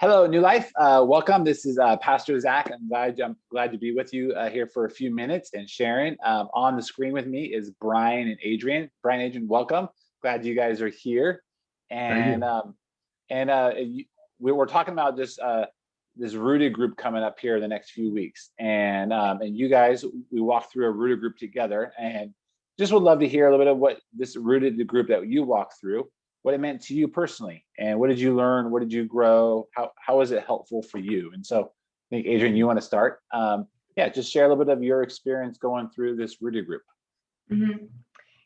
Hello, New Life. Welcome. This is Pastor Zach. I'm glad to be with you here for a few minutes and sharing. On the screen with me is Brian and Adrienne. Brian and Adrienne, welcome. Glad you guys are here. And we're talking about this rooted group coming up here in the next few weeks. And you guys, we walked through a rooted group together, and just would love to hear a little bit of what this rooted group that you walked through, what it meant to you personally, and what did you learn? What did you grow? How was it helpful for you? And so I think, Adrienne, you want to start? Just share a little bit of your experience going through this rooted group. Mm-hmm.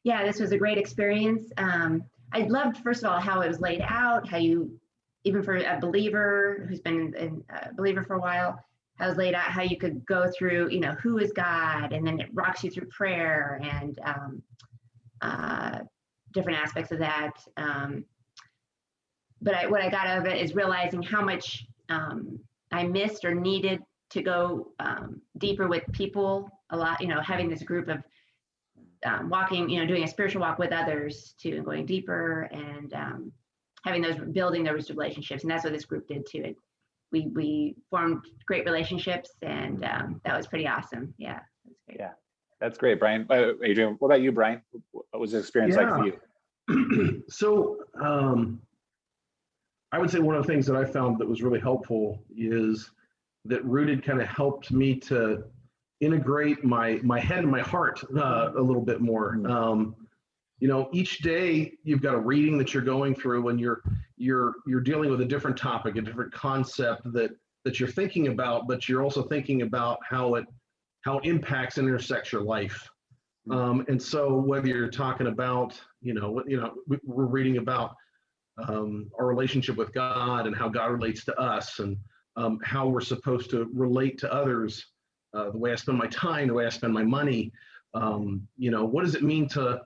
Yeah, this was a great experience. I loved, first of all, how it was laid out, how you, even for a believer who's been a believer for a while, how it was laid out, how you could go through, who is God, and then it rocks you through prayer and different aspects of that. But what I got out of it is realizing how much I missed or needed to go deeper with people a lot, having this group of walking, doing a spiritual walk with others to going deeper and building those relationships. And that's what this group did too. We formed great relationships, and that was pretty awesome. Yeah, that's great. Yeah, that's great, Brian. Adrienne, what about you, Brian? What was the experience like for you? So I would say one of the things that I found that was really helpful is that Rooted kind of helped me to integrate my head and my heart a little bit more. Each day you've got a reading that you're going through, and you're dealing with a different topic, a different concept that you're thinking about, but you're also thinking about how it impacts and intersects your life. And so whether you're talking about, we're reading about our relationship with God and how God relates to us, and how we're supposed to relate to others, the way I spend my time, the way I spend my money. What does it mean to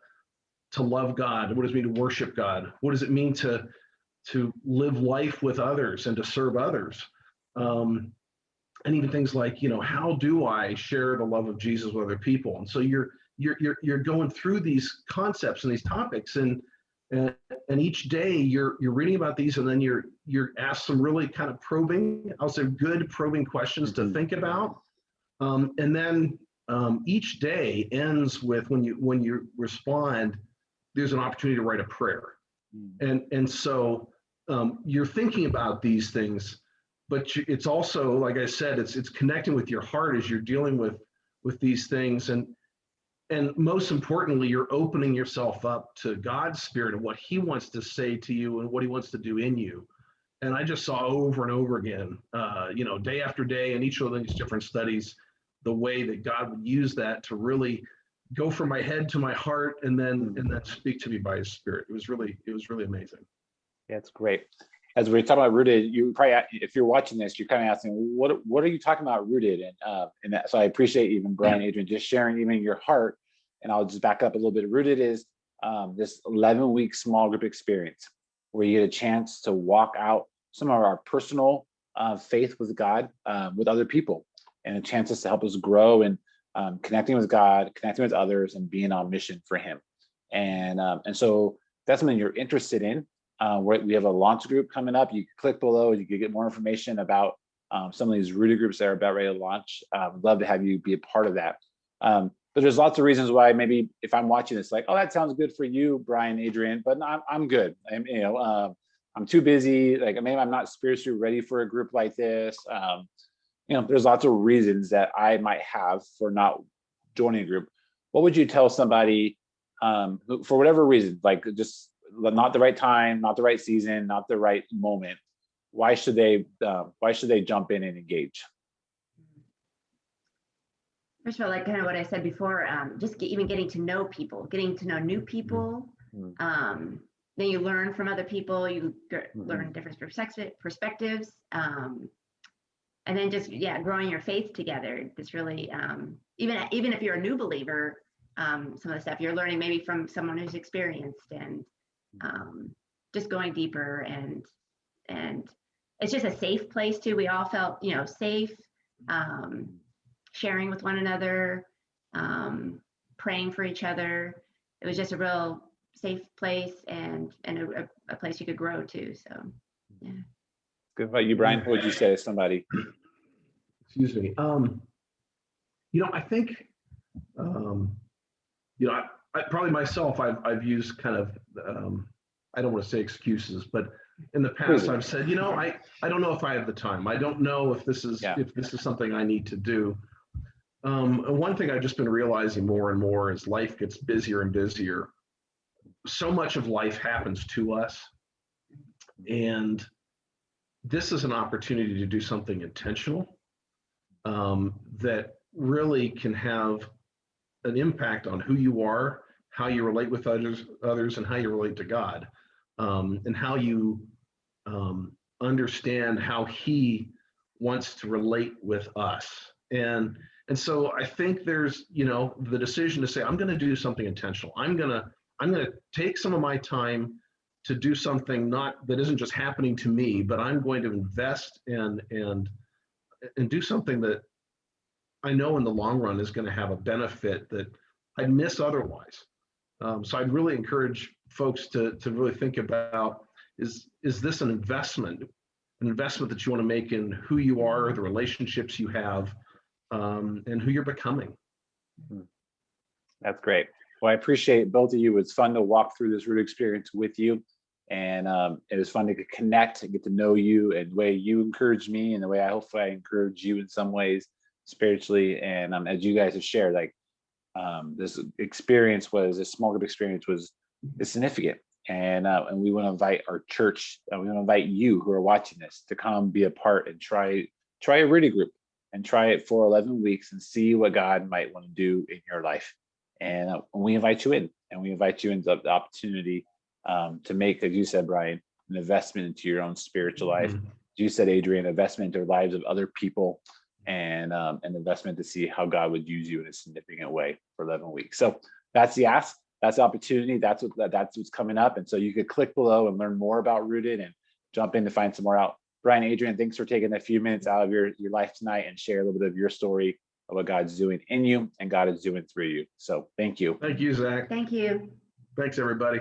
love God? What does it mean to worship God? What does it mean to live life with others and to serve others? And even things like, how do I share the love of Jesus with other people? And so you're going through these concepts and these topics, and each day you're reading about these, and then you're asked some really kind of probing, I'll say good probing questions to think about. And then each day ends with when you respond, there's an opportunity to write a prayer. And so you're thinking about these things, but it's also, like I said, it's connecting with your heart as you're dealing with these things. And most importantly, you're opening yourself up to God's Spirit and what He wants to say to you and what He wants to do in you. And I just saw over and over again, day after day, and each of these different studies, the way that God would use that to really go from my head to my heart, and then speak to me by His Spirit. It was really amazing. Yeah, it's great. As we're talking about rooted, you probably, if you're watching this, you're kind of asking, what are you talking about rooted? And that, so I appreciate even Brian, Adrienne, just sharing even your heart. And I'll just back up a little bit. Rooted is this 11-week small group experience where you get a chance to walk out some of our personal faith with God, with other people, and a chance to help us grow in connecting with God, connecting with others, and being on mission for Him. And so that's something you're interested in. We have a launch group coming up. You can click below. You can get more information about some of these rooted groups that are about ready to launch. I'd love to have you be a part of that. But there's lots of reasons why maybe if I'm watching this, like, oh, that sounds good for you, Brian, Adrienne, but I'm good. I'm too busy. Like, maybe I'm not spiritually ready for a group like this. There's lots of reasons that I might have for not joining a group. What would you tell somebody who, for whatever reason, like just not the right time, not the right season, not the right moment? Why should they jump in and engage? First of all, like kind of what I said before, even getting to know people, getting to know new people. Then you learn from other people. You learn different perspectives. And then just, growing your faith together. It's really, even if you're a new believer, some of the stuff you're learning maybe from someone who's experienced, and just going deeper, and it's just a safe place too. We all felt, safe, sharing with one another, praying for each other. It was just a real safe place, and a place you could grow to. So, yeah. Good about you, Brian. What would you say to somebody? Excuse me. I think, I probably myself, I've used kind of, I don't want to say excuses, but in the past I've said, I don't know if I have the time. I don't know if this is something I need to do. And one thing I've just been realizing more and more as life gets busier and busier, so much of life happens to us. And this is an opportunity to do something intentional that really can have an impact on who you are, how you relate with others, and how you relate to God, and how you understand how He wants to relate with us. And so I think there's, the decision to say, I'm going to do something intentional. I'm going to take some of my time to do something that isn't just happening to me, but I'm going to invest and do something that I know in the long run is going to have a benefit that I'd miss otherwise. So I'd really encourage folks to really think about, is this an investment that you want to make in who you are, the relationships you have, and who you're becoming. That's great. Well, I appreciate both of you. It's fun to walk through this root experience with you. And it was fun to connect and get to know you, and the way you encourage me and the way hopefully I encourage you in some ways spiritually. And as you guys have shared, like this small group experience is significant. And we want to invite our church, we want to invite you who are watching this to come be a part and try a rooted group and try it for 11 weeks and see what God might want to do in your life. And we invite you in, and we invite you into the opportunity to make, as you said, Brian, an investment into your own spiritual life. You said, Adrienne, investment into the lives of other people, and an investment to see how God would use you in a significant way for 11 weeks. So that's the ask. That's the opportunity. That's what's coming up. And so you could click below and learn more about Rooted and jump in to find some more out. Brian, Adrienne, thanks for taking a few minutes out of your life tonight and share a little bit of your story of what God's doing in you and God is doing through you. So thank you. Thank you, Zach. Thank you. Thanks, everybody.